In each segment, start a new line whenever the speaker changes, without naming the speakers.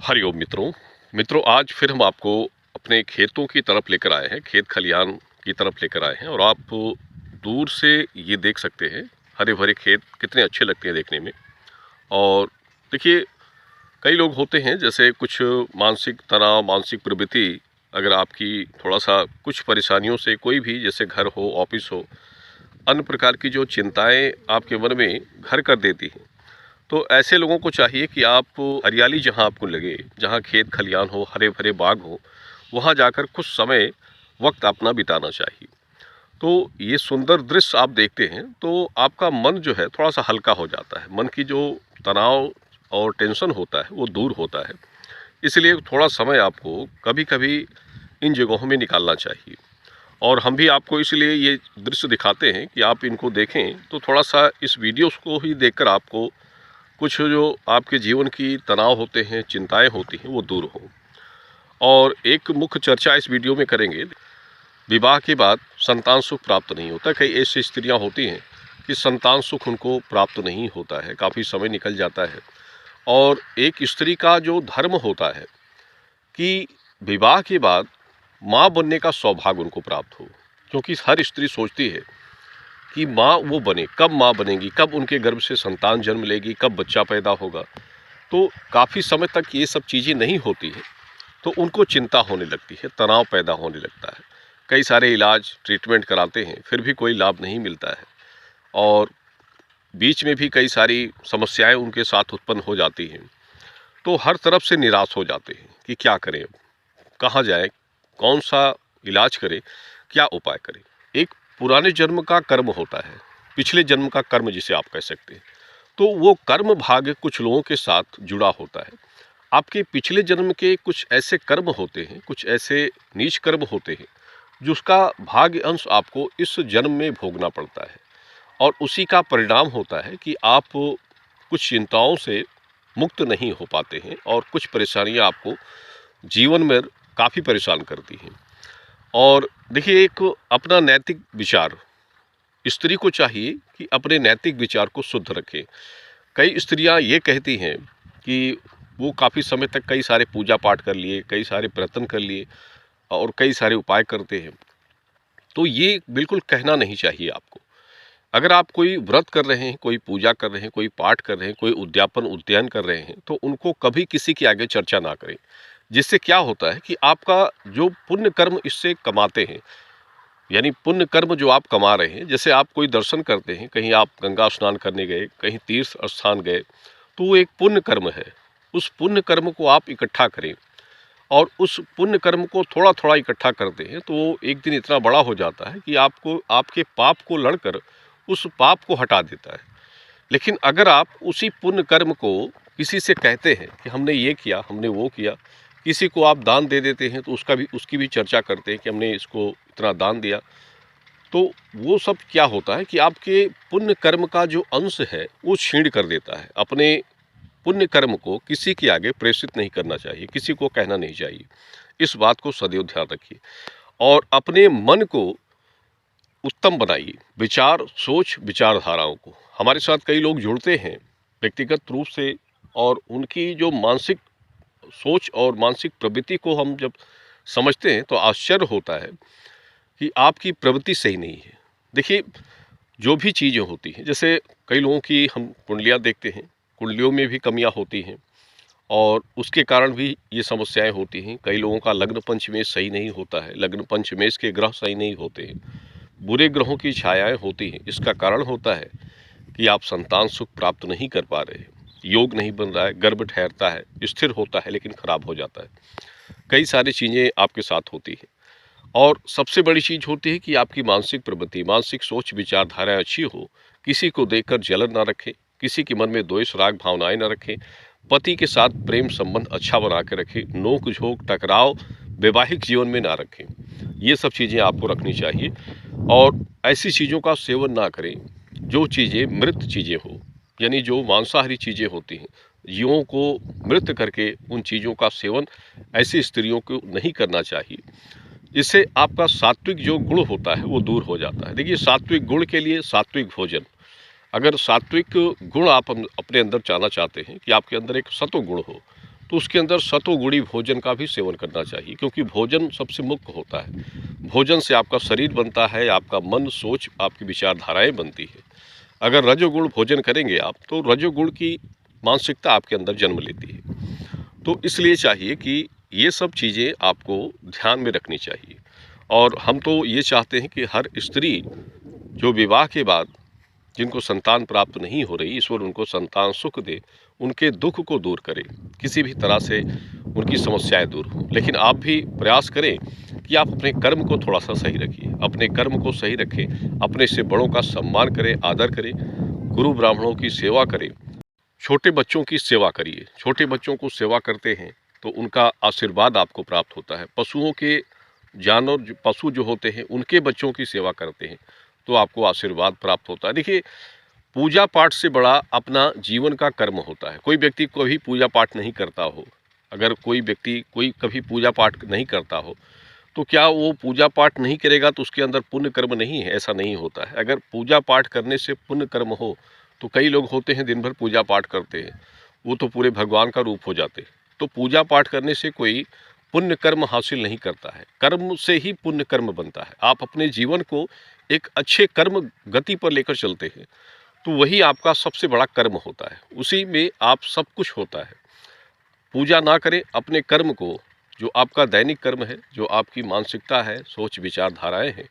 हरिओम मित्रों। आज फिर हम आपको अपने खेतों की तरफ लेकर आए हैं, खेत खलियान की तरफ लेकर आए हैं। और आप दूर से ये देख सकते हैं हरे भरे खेत कितने अच्छे लगते हैं देखने में। और देखिए, कई लोग होते हैं जैसे कुछ मानसिक तनाव, मानसिक प्रवृत्ति अगर आपकी थोड़ा सा कुछ परेशानियों से, कोई भी जैसे घर हो, ऑफिस हो, अन्य प्रकार की जो चिंताएं आपके मन में घर कर देती हैं, तो ऐसे लोगों को चाहिए कि आप हरियाली जहाँ आपको लगे, जहाँ खेत खलियान हो, हरे भरे बाग हो, वहाँ जाकर कुछ समय वक्त अपना बिताना चाहिए। तो ये सुंदर दृश्य आप देखते हैं तो आपका मन जो है थोड़ा सा हल्का हो जाता है। मन की जो तनाव और टेंशन होता है वो दूर होता है। इसलिए थोड़ा समय आपको कभी कभी इन जगहों में निकालना चाहिए। और हम भी आपको इसलिए ये दृश्य दिखाते हैं कि आप इनको देखें, तो थोड़ा सा इस वीडियोस को ही देखकर आपको कुछ जो आपके जीवन की तनाव होते हैं, चिंताएं होती हैं, वो दूर हो। और एक मुख्य चर्चा इस वीडियो में करेंगे, विवाह के बाद संतान सुख प्राप्त नहीं होता। कई ऐसी स्त्रियां होती हैं कि संतान सुख उनको प्राप्त नहीं होता है, काफ़ी समय निकल जाता है। और एक स्त्री का जो धर्म होता है कि विवाह के बाद माँ बनने का सौभाग्य उनको प्राप्त हो, क्योंकि हर स्त्री सोचती है कि माँ वो बने, कब माँ बनेगी, कब उनके गर्भ से संतान जन्म लेगी, कब बच्चा पैदा होगा। तो काफ़ी समय तक ये सब चीज़ें नहीं होती हैं, तो उनको चिंता होने लगती है, तनाव पैदा होने लगता है। कई सारे इलाज, ट्रीटमेंट कराते हैं, फिर भी कोई लाभ नहीं मिलता है। और बीच में भी कई सारी समस्याएं उनके साथ उत्पन्न हो जाती हैं। तो हर तरफ से निराश हो जाते हैं कि क्या करें अब, कहाँ जाएं, कौन सा इलाज करें, क्या उपाय करें। एक पुराने जन्म का कर्म होता है, पिछले जन्म का कर्म जिसे आप कह सकते हैं। तो वो कर्म भाग्य कुछ लोगों के साथ जुड़ा होता है। आपके पिछले जन्म के कुछ ऐसे कर्म होते हैं, कुछ ऐसे नीच कर्म होते हैं, जिसका भाग्य अंश आपको इस जन्म में भोगना पड़ता है। और उसी का परिणाम होता है कि आप कुछ चिंताओं से मुक्त नहीं हो पाते हैं और कुछ परेशानियां आपको जीवन में काफ़ी परेशान करती हैं। और देखिए, एक अपना नैतिक विचार स्त्री को चाहिए कि अपने नैतिक विचार को शुद्ध रखें। कई स्त्रियां ये कहती हैं कि वो काफ़ी समय तक कई सारे पूजा पाठ कर लिए, कई सारे प्रयत्न कर लिए और कई सारे उपाय करते हैं। तो ये बिल्कुल कहना नहीं चाहिए आपको। अगर आप कोई व्रत कर रहे हैं, कोई पूजा कर रहे हैं, कोई पाठ कर रहे हैं, कोई उद्यापन उद्यान कर रहे हैं, तो उनको कभी किसी के आगे चर्चा ना करें। जिससे क्या होता है कि आपका जो पुण्य कर्म इससे कमाते हैं, यानी पुण्य कर्म जो आप कमा रहे हैं, जैसे आप कोई दर्शन करते हैं, कहीं आप गंगा स्नान करने गए, कहीं तीर्थ स्थान गए, तो वो एक पुण्य कर्म है। उस पुण्य कर्म को आप इकट्ठा करें और उस पुण्य कर्म को थोड़ा थोड़ा इकट्ठा करते हैं, तो वो एक दिन इतना बड़ा हो जाता है कि आपको आपके पाप को लड़कर उस पाप को हटा देता है। लेकिन अगर आप उसी पुण्य कर्म को किसी से कहते हैं कि हमने ये किया, हमने वो किया, किसी को आप दान दे देते हैं, तो उसकी भी चर्चा करते हैं कि हमने इसको इतना दान दिया, तो वो सब क्या होता है कि आपके पुण्य कर्म का जो अंश है वो क्षीण कर देता है। अपने पुण्य कर्म को किसी के आगे प्रेषित नहीं करना चाहिए, किसी को कहना नहीं चाहिए। इस बात को सदैव ध्यान रखिए और अपने मन को उत्तम बनाइए, विचार, सोच, विचारधाराओं को। हमारे साथ कई लोग जुड़ते हैं व्यक्तिगत रूप से, और उनकी जो मानसिक सोच और मानसिक प्रवृत्ति को हम जब समझते हैं तो आश्चर्य होता है कि आपकी प्रवृत्ति सही नहीं है। देखिए, जो भी चीज़ें होती हैं, जैसे कई लोगों की हम कुंडलियाँ देखते हैं, कुंडलियों में भी कमियां होती हैं और उसके कारण भी ये समस्याएं होती हैं। कई लोगों का लग्न पंचमेश सही नहीं होता है, लग्न पंचमेश के ग्रह सही नहीं होते हैं, बुरे ग्रहों की छायाएं होती हैं। इसका कारण होता है कि आप संतान सुख प्राप्त नहीं कर पा रहे हैं, योग नहीं बन रहा है, गर्भ ठहरता है, स्थिर होता है लेकिन खराब हो जाता है। कई सारी चीज़ें आपके साथ होती हैं। और सबसे बड़ी चीज़ होती है कि आपकी मानसिक प्रवृत्ति, मानसिक सोच विचारधारा अच्छी हो। किसी को देखकर जलन ना रखें, किसी के मन में द्वेष राग भावनाएं ना रखें, पति के साथ प्रेम संबंध अच्छा बना के रखें, नोक झोंक टकराव वैवाहिक जीवन में ना रखें। ये सब चीज़ें आपको रखनी चाहिए और ऐसी चीज़ों का सेवन ना करें जो चीज़ें मृत चीज़ें हो, यानी जो मांसाहारी चीज़ें होती हैं, जीवों को मृत करके उन चीज़ों का सेवन ऐसी स्त्रियों को नहीं करना चाहिए। इससे आपका सात्विक जो गुण होता है वो दूर हो जाता है। देखिए, सात्विक गुण के लिए सात्विक भोजन, अगर सात्विक गुण आप अपने अंदर चाहना चाहते हैं कि आपके अंदर एक सत्व गुण हो, तो उसके अंदर सतोगुणी भोजन का भी सेवन करना चाहिए, क्योंकि भोजन सबसे मुख्य होता है। भोजन से आपका शरीर बनता है, आपका मन, सोच, आपकी विचारधाराएँ बनती है। अगर रजोगुण भोजन करेंगे आप, तो रजोगुण की मानसिकता आपके अंदर जन्म लेती है। तो इसलिए चाहिए कि ये सब चीज़ें आपको ध्यान में रखनी चाहिए। और हम तो ये चाहते हैं कि हर स्त्री जो विवाह के बाद जिनको संतान प्राप्त नहीं हो रही, ईश्वर उनको संतान सुख दे, उनके दुख को दूर करे, किसी भी तरह से उनकी समस्याएं दूर हों। लेकिन आप भी प्रयास करें कि आप अपने कर्म को थोड़ा-सा सही रखिए, अपने कर्म को सही रखें, अपने से बड़ों का सम्मान करें, आदर करें, गुरु ब्राह्मणों की सेवा करें, छोटे बच्चों की सेवा करिए। छोटे बच्चों को सेवा करते हैं तो उनका आशीर्वाद आपको प्राप्त होता है। पशुओं के पशु जो होते हैं उनके बच्चों की सेवा करते हैं तो आपको आशीर्वाद प्राप्त होता है। देखिए, पूजा पाठ से बड़ा अपना जीवन का कर्म होता है। कोई व्यक्ति कभी पूजा पाठ नहीं करता हो, अगर कोई व्यक्ति कभी पूजा पाठ नहीं करता हो, तो क्या वो पूजा पाठ नहीं करेगा तो उसके अंदर पुण्य कर्म नहीं है? ऐसा नहीं होता है। अगर पूजा पाठ करने से पुण्य कर्म हो, तो कई लोग होते हैं दिन भर पूजा पाठ करते हैं, वो तो पूरे भगवान का रूप हो जाते हैं। तो पूजा पाठ करने से कोई पुण्य कर्म हासिल नहीं करता है, कर्म से ही पुण्य कर्म बनता है। आप अपने जीवन को एक अच्छे कर्म गति पर लेकर चलते हैं, तो वही आपका सबसे बड़ा कर्म होता है, उसी में आप सब कुछ होता है। पूजा ना करें, अपने कर्म को, जो आपका दैनिक कर्म है, जो आपकी मानसिकता है, सोच विचारधाराएँ हैं,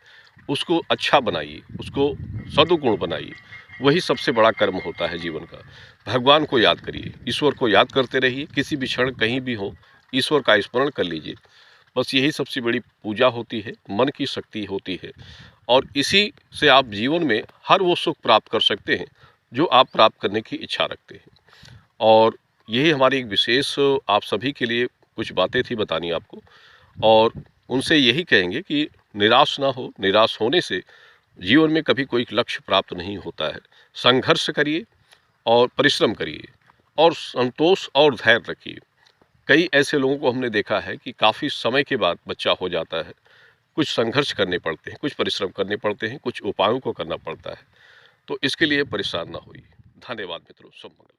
उसको अच्छा बनाइए, उसको सदुगुण बनाइए, वही सबसे बड़ा कर्म होता है जीवन का। भगवान को याद करिए, ईश्वर को याद करते रहिए, किसी भी क्षण कहीं भी हो, ईश्वर का स्मरण कर लीजिए। बस यही सबसे बड़ी पूजा होती है, मन की शक्ति होती है और इसी से आप जीवन में हर वो सुख प्राप्त कर सकते हैं, जो आप प्राप्त करने की इच्छा रखते हैं। और यही हमारी एक विशेष आप सभी के लिए कुछ बातें थी बतानी आपको, और उनसे यही कहेंगे कि निराश ना हो, निराश होने से जीवन में कभी कोई लक्ष्य प्राप्त नहीं होता है। संघर्ष करिए और परिश्रम करिए और संतोष और धैर्य रखिए। कई ऐसे लोगों को हमने देखा है कि काफ़ी समय के बाद बच्चा हो जाता है, कुछ संघर्ष करने पड़ते हैं, कुछ परिश्रम करने पड़ते हैं, कुछ उपायों को करना पड़ता है। तो इसके लिए परेशान ना होइए। धन्यवाद मित्रों, शुभ मंगल।